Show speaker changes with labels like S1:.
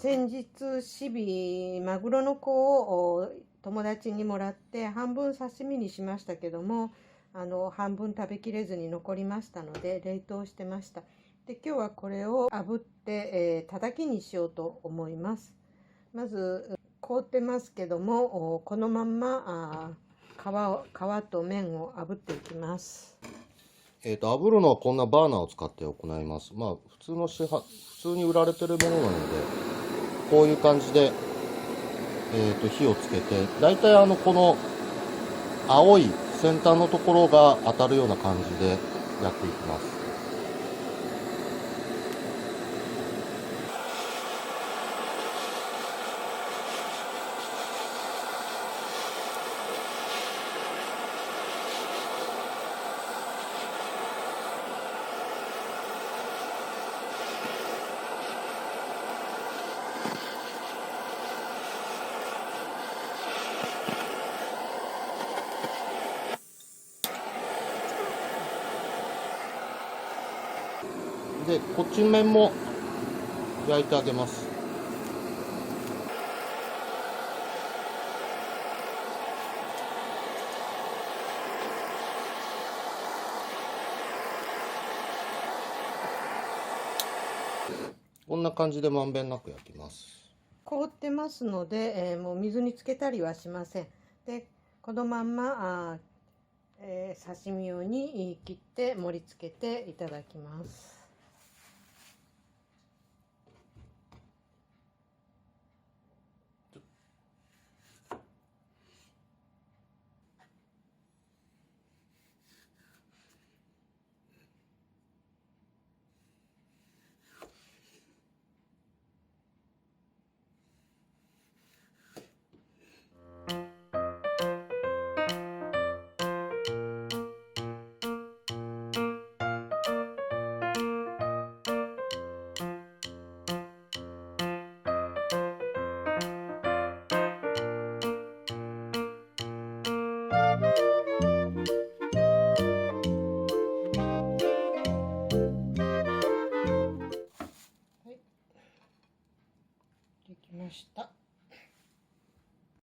S1: 先日シビマグロの子を友達にもらって半分刺身にしましたけども、半分食べきれずに残りましたので冷凍してました。で、今日はこれを炙って、たたきにしようと思います。まず凍ってますけども、このまんま皮と麺を炙っていきます。
S2: 炙るのはこんなバーナーを使って行います。まあ普通に売られてるものなので、こういう感じで、火をつけて、だいたいこの青い先端のところが当たるような感じでやっていきます。で、こっち面も焼いてあげます。こんな感じでまんべんなく焼きます。
S1: 凍ってますので、もう水につけたりはしません。で、このまんま刺身用に切って盛り付けていただきます。